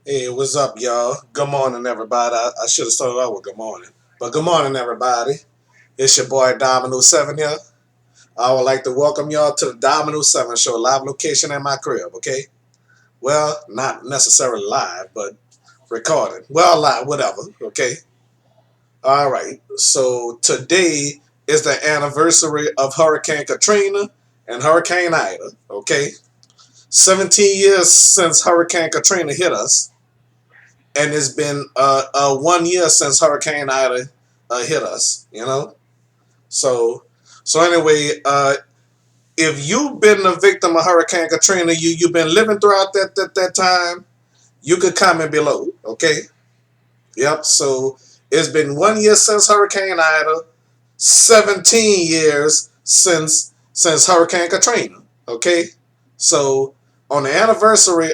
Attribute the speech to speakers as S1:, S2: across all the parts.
S1: Hey, what's up, y'all? Good morning, everybody. I should have started out with good morning. But good morning, everybody. It's your boy Domino 7 here. I would like to welcome y'all to the Domino 7 show, live location at my crib, okay? Well, not necessarily live, but recorded. Well, live, whatever, okay? All right. So today is the anniversary of Hurricane Katrina and Hurricane Ida, okay? 17 years since Hurricane Katrina hit us, and it's been 1 year since Hurricane Ida hit us. So so anyway, if you've been a victim of Hurricane Katrina, you've been living throughout that time. You could comment below. Okay. Yep. So it's been 1 year since Hurricane Ida, 17 years since Hurricane Katrina. Okay. So on the anniversary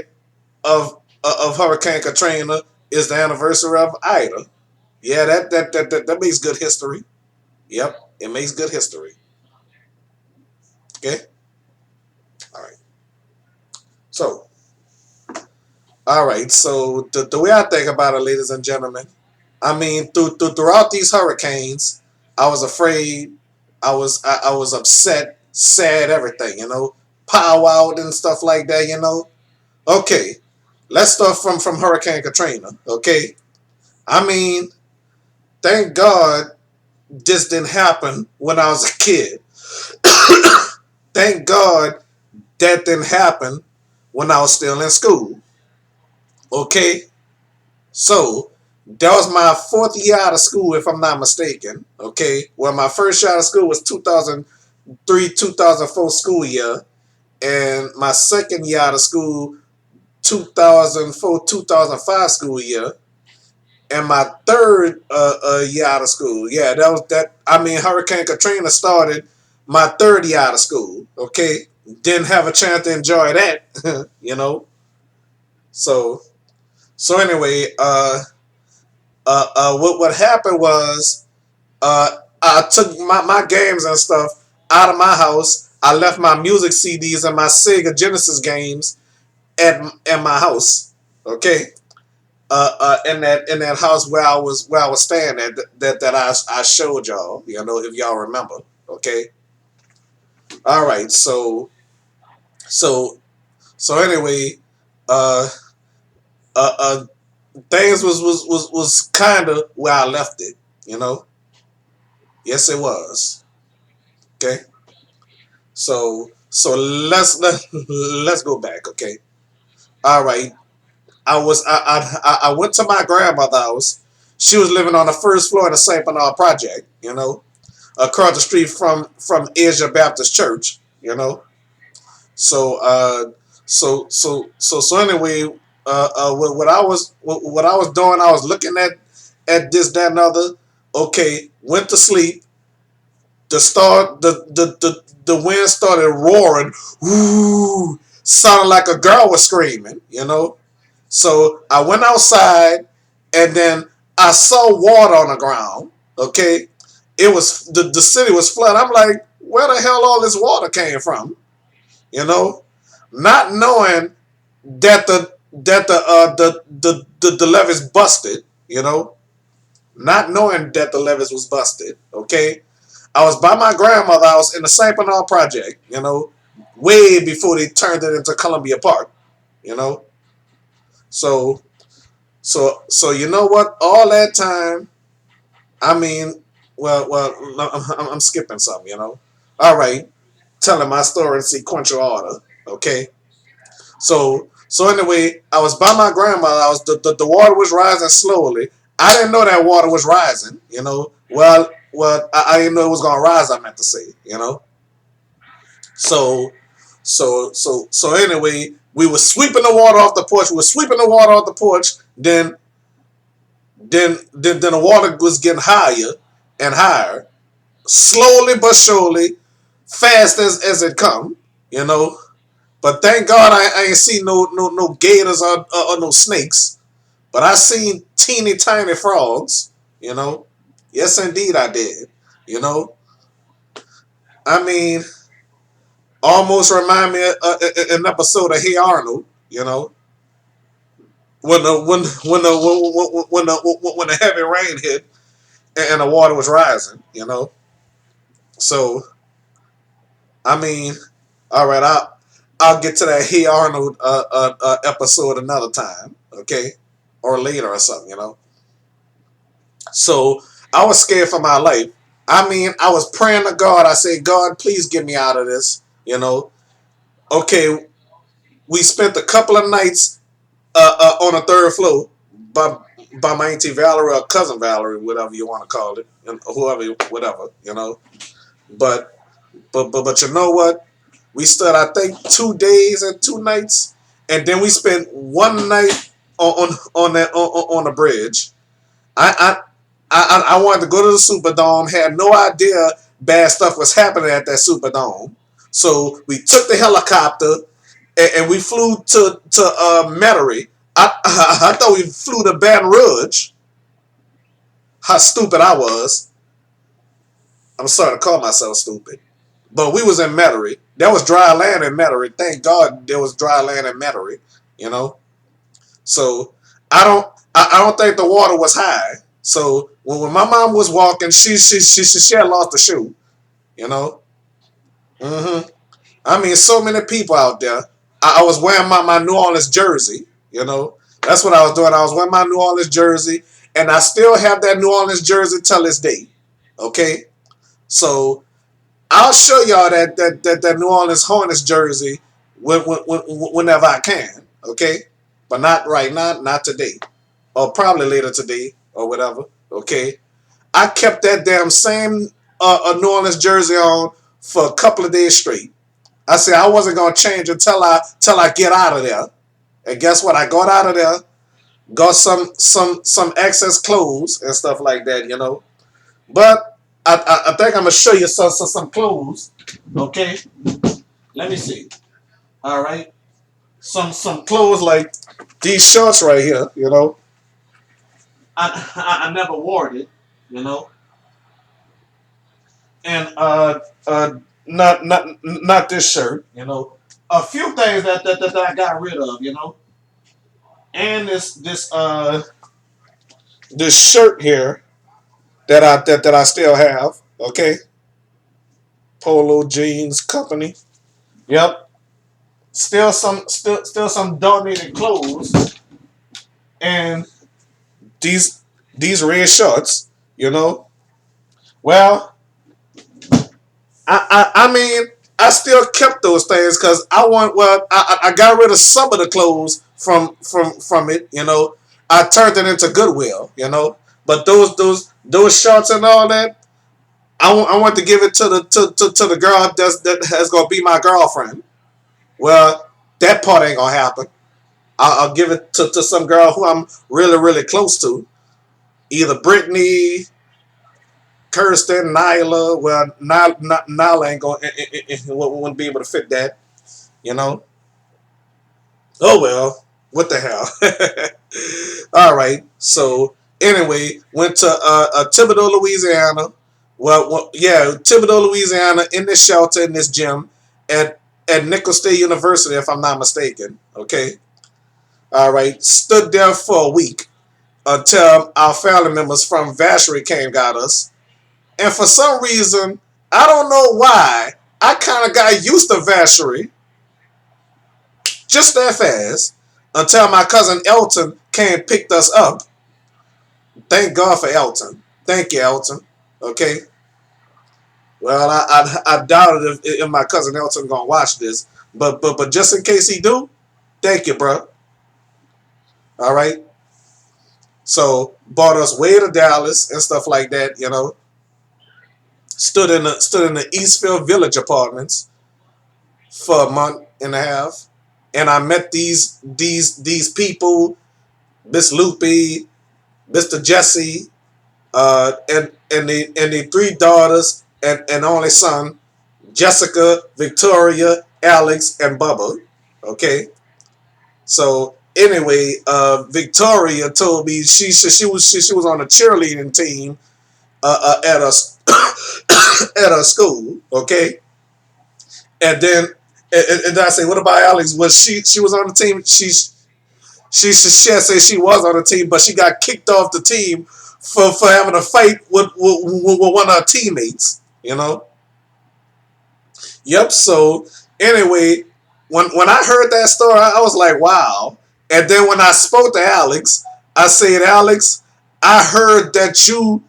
S1: of Hurricane Katrina is the anniversary of Ida. Yeah, that makes good history. Yep, it makes good history. Okay, all right. So, all right. So the way I think about it, ladies and gentlemen, I mean, throughout these hurricanes, I was afraid, I was upset, sad, everything. Powwowed and stuff like that. Okay, let's start from Hurricane Katrina. Okay, I mean, thank God this didn't happen when I was a kid. Thank God that didn't happen when I was still in school. Okay, so that was my fourth year out of school, if I'm not mistaken. Okay, well, my first year out of school was 2003, 2004 school year, and my second year out of school, 2004, 2005 school year, and my third year out of school. Yeah, that was that. I mean, Hurricane Katrina started my third year out of school. Okay, didn't have a chance to enjoy that. So anyway, what happened was I took my games and stuff out of my house. I left my music CDs and my Sega Genesis games at my house. Okay, in that house where I was staying at that I showed y'all. If y'all remember. Okay. All right. So so anyway, uh uh, uh things was kind of where I left it. You know. Yes, it was. Okay. So let's go back. Okay. All right. I went to my grandmother's house. She was living on the first floor of the St. Bernard project. Across the street from Asia Baptist Church. So so anyway, what I was doing, I was looking at this, that, and other. Okay, went to sleep. The wind started roaring. Ooh, sounded like a girl was screaming. So I went outside, and then I saw water on the ground. Okay, it was the city was flooded. I'm like, where the hell all this water came from? You know, not knowing that the levees busted. Not knowing that the levees was busted. Okay, I was by my grandmother house in the St. Bernard project. Way before they turned it into Columbia Park. You know, so so you know what? All that time, I mean, well, I'm skipping something. All right, telling my story in sequential order. Okay, so anyway, I was by my grandmother. The water was rising slowly. I didn't know that water was rising. Well, I didn't know it was gonna rise. I meant to say. So so anyway, we were sweeping the water off the porch. We were sweeping the water off the porch. Then the water was getting higher and higher, slowly but surely, fast as it come. You know. But thank God I ain't seen no gators or no snakes. But I seen teeny tiny frogs. You know. Yes, indeed, I did. You know. I mean, almost remind me of an episode of Hey Arnold. You know. when the heavy rain hit and the water was rising, So I mean, all right, I'll get to that Hey Arnold episode another time, okay, or later or something. So I was scared for my life. I mean, I was praying to God. I said, God, please get me out of this. Okay, we spent a couple of nights on the third floor by my auntie Valerie or cousin Valerie, whatever you want to call it, and whoever, whatever. But but you know what? We stood, I think, 2 days and 2 nights, and then we spent one night on that on the bridge. I, I wanted to go to the Superdome. Had no idea bad stuff was happening at that Superdome. So we took the helicopter and we flew to Metairie. I thought we flew to Baton Rouge. How stupid I was. I'm sorry to call myself stupid. But we was in Metairie. There was dry land in Metairie. Thank God there was dry land in Metairie. You know. So I don't think the water was high. So when my mom was walking, she had lost a shoe. You know. hmm I mean, so many people out there. I was wearing my New Orleans jersey. That's what I was doing. I was wearing my New Orleans jersey, and I still have that New Orleans jersey till this day. Okay, so I'll show y'all that New Orleans Hornets jersey whenever I can. Okay, but not right now, not today, or probably later today or whatever. Okay, I kept that damn same New Orleans jersey on for a couple of days straight. I said I wasn't gonna change until I get out of there. And guess what? I got out of there, got some excess clothes and stuff like that. But I think I'm gonna show you some clothes. Okay, let me see. All right, some clothes like these shorts right here. I never wore it. You know, and not this shirt. A few things that I got rid of. And this shirt here that I still have. Okay, Polo Jeans Company. Yep, still some donated clothes and these red shorts. You know, well, I mean, I still kept those things because I want. Well, I got rid of some of the clothes from it. I turned it into Goodwill. But those shorts and all that, I want to give it to the girl that's gonna be my girlfriend. Well, that part ain't gonna happen. I'll give it to some girl who I'm really really close to, either Brittany, Kirsten, Nyla. Well, Nyla ain't gonna wouldn't be able to fit that. You know. Oh well, what the hell? All right. So anyway, went to Thibodaux, Louisiana. Yeah, Thibodaux, Louisiana, in this shelter, in this gym at Nicholls State University, if I'm not mistaken. Okay. All right. Stood there for a week until our family members from Vacherie came got us. And for some reason, I don't know why, I kind of got used to Vacherie just that fast until my cousin Elton came and picked us up. Thank God for Elton. Thank you, Elton. Okay. Well, I doubt it if my cousin Elton gonna watch this, but just in case he do, thank you, bro. All right. So brought us way to Dallas and stuff like that. Stood in the Eastfield Village apartments for a month and a half, and I met these people, Miss Loopy, Mr. Jesse, and the three daughters and only son, Jessica, Victoria, Alex, and Bubba. Okay, so anyway, Victoria told me she was on a cheerleading team at a at a school. Okay, and then and I say, what about Alex? Was she was on the team? She had said she was on the team, but she got kicked off the team for having a fight with one of her teammates. You know. Yep. So anyway, when I heard that story, I was like, wow. And then when I spoke to Alex, I said, Alex, I heard that you.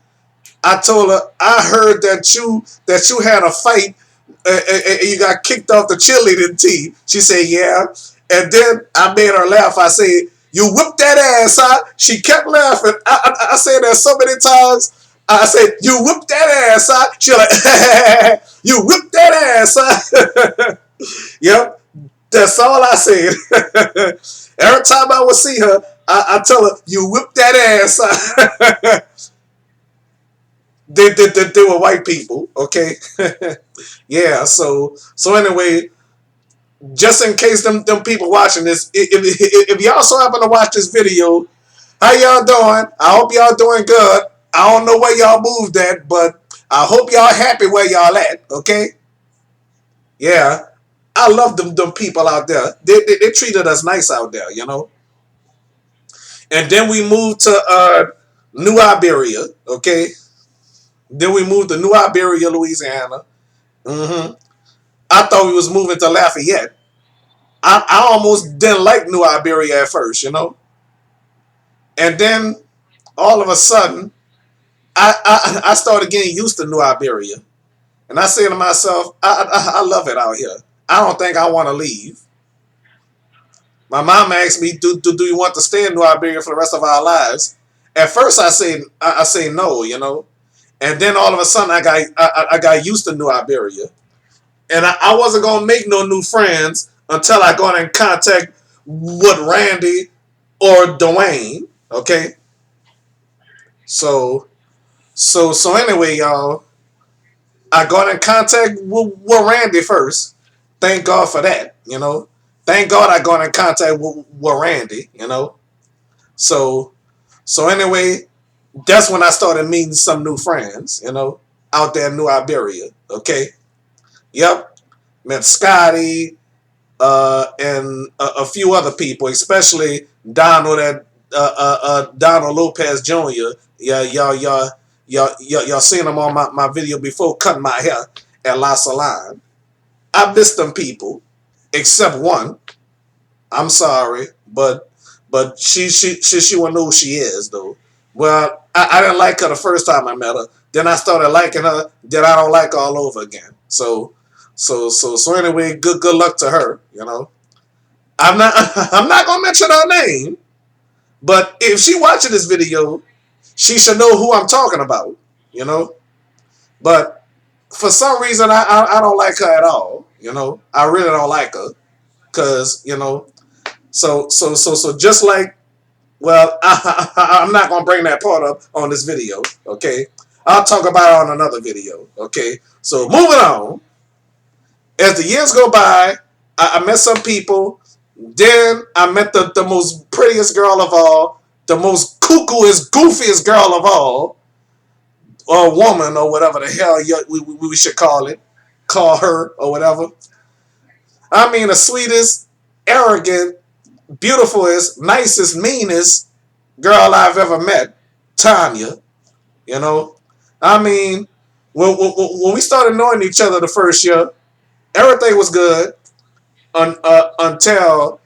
S1: I told her I heard that you had a fight and you got kicked off the cheerleading team. She said, yeah. And then I made her laugh. I said, you whipped that ass, huh? She kept laughing. I said that so many times. I said, you whipped that ass, huh? She like, you whipped that ass, huh? Yep. That's all I said. Every time I would see her, I tell her, you whipped that ass, huh? They were white people, okay? Yeah, so anyway, just in case them people watching this, if y'all so happen to watch this video, how y'all doing? I hope y'all doing good. I don't know where y'all moved at, but I hope y'all happy where y'all at, okay? Yeah. I love them people out there. They treated us nice out there, you know? And then we moved to New Iberia, okay? Then we moved to New Iberia, Louisiana. Hmm. I thought we was moving to Lafayette. I almost didn't like New Iberia at first, you know? And then all of a sudden, I started getting used to New Iberia. And I said to myself, I love it out here. I don't think I want to leave. My mom asked me, do you want to stay in New Iberia for the rest of our lives? At first, I say no, you know. And then all of a sudden, I got used to New Iberia. And I wasn't gonna make no new friends until I got in contact with Randy or Dwayne. Okay, so so anyway, y'all, I got in contact with Randy first. Thank God for that. You know, thank God I got in contact with Randy. You know, so so anyway, that's when I started meeting some new friends. You know, out there in New Iberia. Okay, yep, met Scotty, and a few other people, especially Donald Lopez Jr. Yeah, y'all seen him on my video before cutting my hair at La Salon. I missed them people, except one. I'm sorry, but she will know who she is though. Well, I didn't like her the first time I met her. Then I started liking her. Then I don't like her all over again. So anyway, good luck to her. You know, I'm not I'm not gonna mention her name, but if she watching this video, she should know who I'm talking about. You know, but for some reason I don't like her at all. You know, I really don't like her because you know. So just like well, I'm not gonna bring that part up on this video. Okay, I'll talk about it on another video. Okay, so moving on. As the years go by, I met some people. Then I met the most prettiest girl of all, the most cuckooest, goofiest girl of all, or woman, or whatever the hell we should call her, or whatever. I mean, the sweetest, arrogant, beautifulest, nicest, meanest girl I've ever met, Tanya. You know, I mean, when we started knowing each other the first year, everything was good until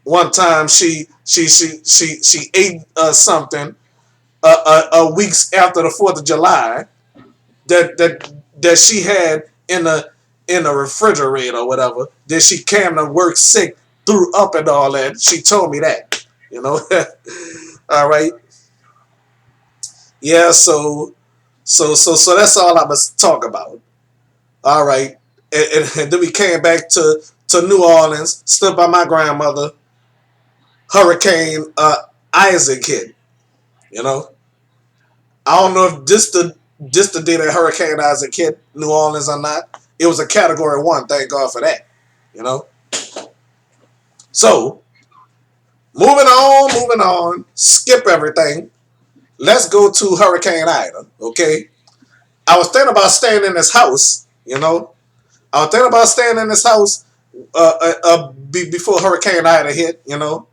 S1: one time she ate something weeks after the 4th of July that she had in the refrigerator or whatever. That she came to work sick, threw up and all that. She told me that, you know. All right, yeah. So that's all I must talk about. All right, and then we came back to New Orleans, stood by my grandmother. Hurricane Isaac hit. You know, I don't know if this the day that Hurricane Isaac hit New Orleans or not. It was a Category 1. Thank God for that. You know. So moving on. Skip everything. Let's go to Hurricane Ida. Okay. I was thinking about staying in this house. You know. I was thinking about staying in this house before Hurricane Ida hit. You know.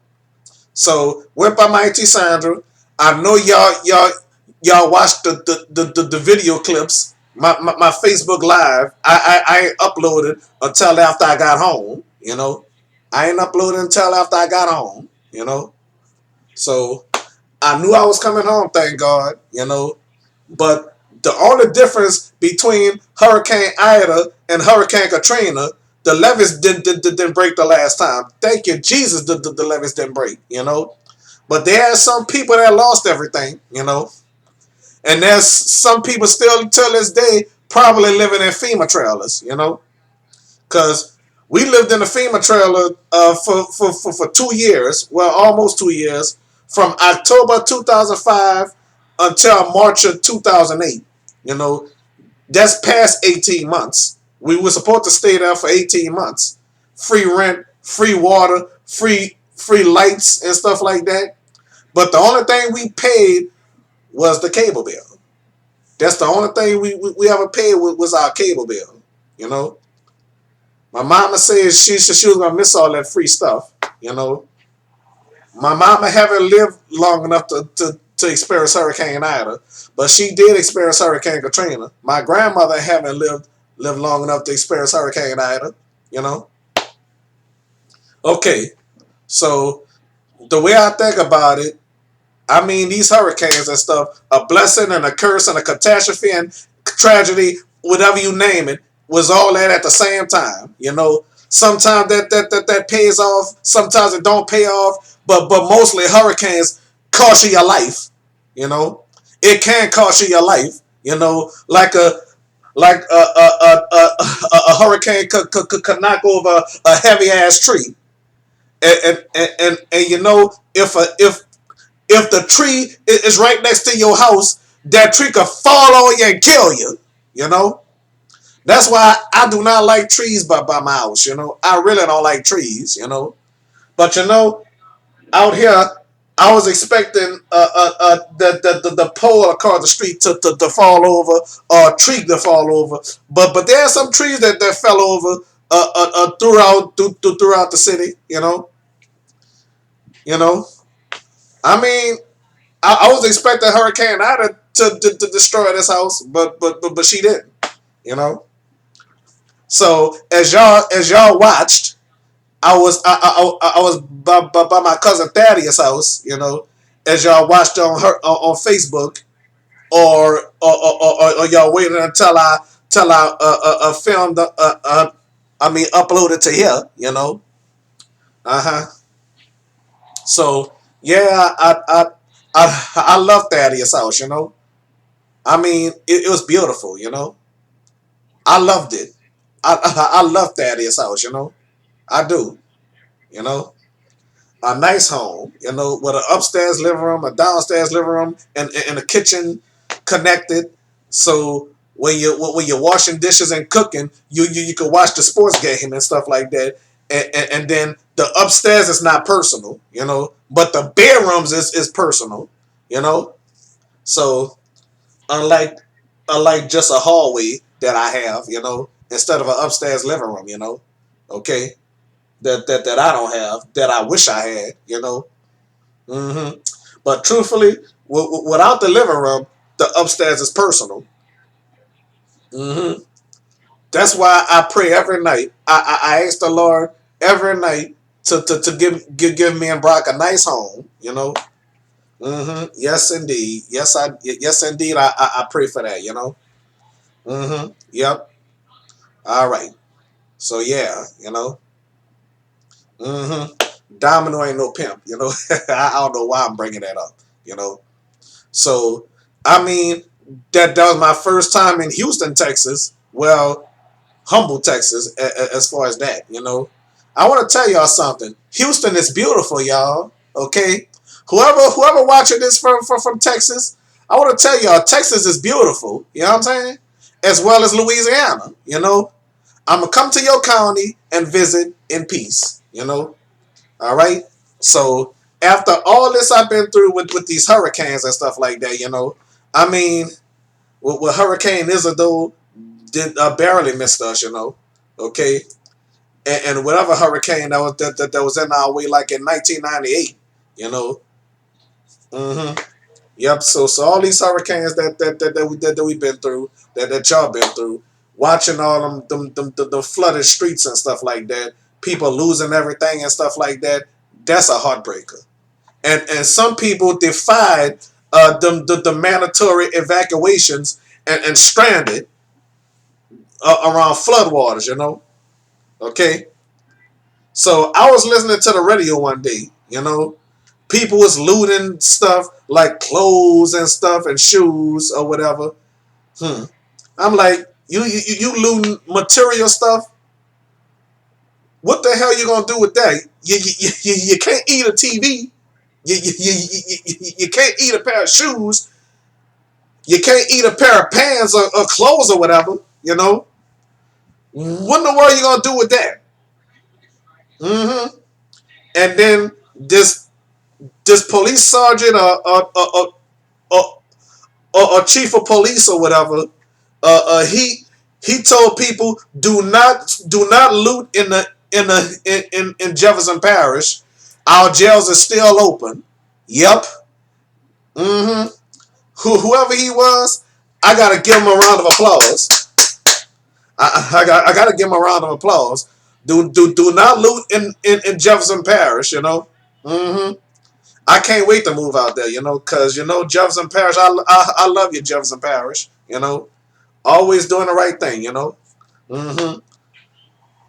S1: So went by my auntie Sandra. I know y'all watched the video clips. My Facebook Live. I ain't uploaded until after I got home. I ain't uploaded until after I got home. So I knew I was coming home. Thank God. But the only difference between Hurricane Ida and Hurricane Katrina, the levees didn't break the last time. Thank you, Jesus, the levees didn't break. But there are some people that lost everything. And there's some people still till this day probably living in FEMA trailers. Because we lived in a FEMA trailer for 2 years, well, almost 2 years, from October 2005 until March of 2008. You know, that's past 18 months. We were supposed to stay there for 18 months. Free rent, free water, free lights and stuff like that. But the only thing we paid was the cable bill. That's the only thing we ever paid was our cable bill. You know, my mama said she was gonna miss all that free stuff. You know, my mama haven't lived long enough to experience Hurricane Ida, but she did experience Hurricane Katrina. My grandmother haven't lived long enough to experience Hurricane Ida. You know. Okay, so the way I think about it, I mean, these hurricanes and stuff, a blessing and a curse and a catastrophe and tragedy, whatever you name it, was all that at the same time. Sometimes that pays off, sometimes it don't pay off, but mostly hurricanes cost you your life. You know, it can cost you your life. Like a hurricane could knock over a heavy ass tree, and if the tree is right next to your house, that tree could fall on you and kill you. You know, that's why I do not like trees by my house. I really don't like trees. But out here, I was expecting the pole across the street to fall over or a tree to fall over, but there are some trees that fell over throughout the city. You know. I mean, I was expecting Hurricane Ida to destroy this house, but she didn't. You know. So as y'all watched, I was by my cousin Thaddeus' house. As y'all watched on Facebook, or y'all waited until I filmed I mean uploaded to here. Uh-huh. So yeah, I love Thaddeus' house. I mean, it was beautiful. I loved it. I love Thaddeus' house. I do. You know, a nice home. With an upstairs living room, a downstairs living room, and a kitchen connected. So when you're washing dishes and cooking, you can watch the sports game and stuff like that. And then the upstairs is not personal. But the bedrooms is personal. You know, so unlike unlike just a hallway that I have, instead of an upstairs living room, okay, that I don't have, that I wish I had. But truthfully, without the living room, the upstairs is personal. hmm That's why I pray every night. I ask the Lord every night to give me and Brock a nice home. Yes, indeed. Yes, indeed. I pray for that. Yep. All right. So yeah. Domino ain't no pimp. I don't know why I'm bringing that up. You know. So I mean that was my first time in Houston, Texas. Well, Humble, Texas, as far as that. I want to tell y'all something. Houston is beautiful, y'all. Okay. Whoever watching this from Texas, I want to tell y'all Texas is beautiful. You know what I'm saying? As well as Louisiana. I'm gonna come to your county and visit in peace. All right. So after all this I've been through with these hurricanes and stuff like that, I mean, with Hurricane Isidore did barely missed us, okay, and whatever hurricane that was in our way, like in 1998, You know. hmm Yep. So all these hurricanes that we've been through, that y'all been through, watching all them flooded streets and stuff like that, people losing everything and stuff like that. That's a heartbreaker. And some people defied the mandatory evacuations and stranded around floodwaters. You know. Okay. So I was listening to the radio one day. You know, people was looting stuff like clothes and stuff and shoes or whatever. Hmm. I'm like, you looting material stuff. What the hell you gonna do with that? You can't eat a TV. You can't eat a pair of shoes. You can't eat a pair of pants or clothes or whatever. You know, what in the world you gonna do with that? hmm And then this police sergeant or chief of police or whatever, he told people do not loot in Jefferson Parish. Our jails are still open. Yep. hmm Whoever he was, I gotta give him a round of applause. I gotta give him a round of applause. Do not loot in Jefferson Parish. You know. hmm I can't wait to move out there. You know, cause Jefferson Parish. I love you, Jefferson Parish. You know, always doing the right thing. You know. hmm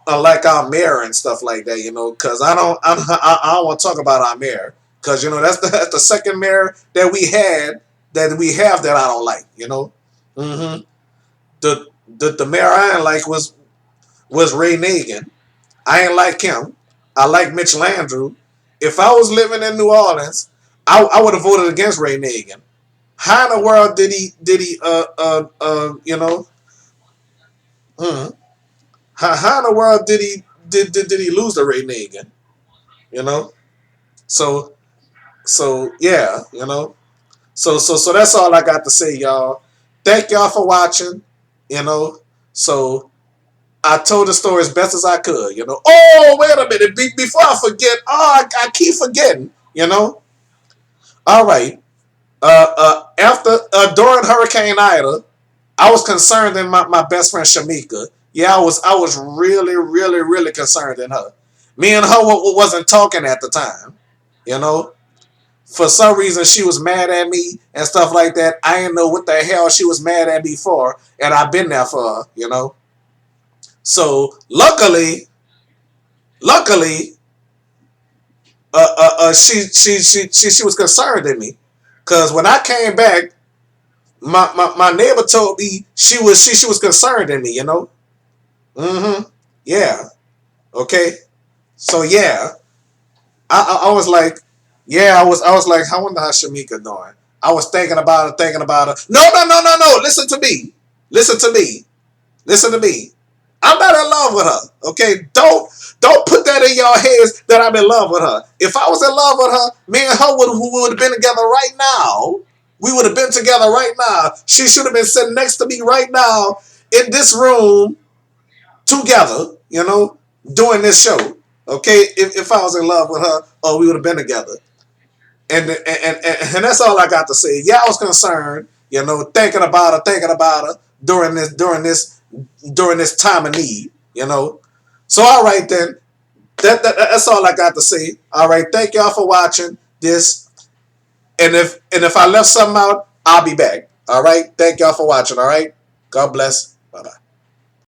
S1: Unlike our mayor and stuff like that. You know, cause I don't want to talk about our mayor. Cause that's the second mayor that we have that I don't like. You know. hmm the mayor I didn't like was Ray Nagin. I ain't like him. I like Mitch Landrieu. If I was living in New Orleans, I would have voted against Ray Nagin. How in the world did he you know mm, how in the world did he lose to Ray Nagin? You know? So yeah, you know. So that's all I got to say, y'all. Thank y'all for watching. You know. So I told the story as best as I could, you know. Oh, wait a minute. Before I forget, I keep forgetting, you know. All right. After during Hurricane Ida, I was concerned in my best friend Shamika. Yeah, I was really, really, really concerned in her. Me and her wasn't talking at the time, you know. For some reason, she was mad at me and stuff like that. I didn't know what the hell she was mad at me for, and I've been there for her, you know. So luckily, she was concerned in me, cause when I came back, my neighbor told me she was concerned in me. You know. Yeah. Okay. So yeah, I was like, yeah, I was like, I wonder how Shamika doing. I was thinking about her. No. Listen to me. Listen to me. Listen to me. I'm not in love with her. Okay, don't put that in your heads that I'm in love with her. If I was in love with her, me and her would have been together right now. We would have been together right now. She should have been sitting next to me right now in this room together. You know, doing this show. Okay, if I was in love with her, oh, we would have been together. And that's all I got to say. Yeah, I was concerned. You know, thinking about her during this time of need. You know, so all right then. That's all I got to say. All right, thank y'all for watching this. And if I left something out, I'll be back. All right, thank y'all for watching. All right, God bless. Bye bye.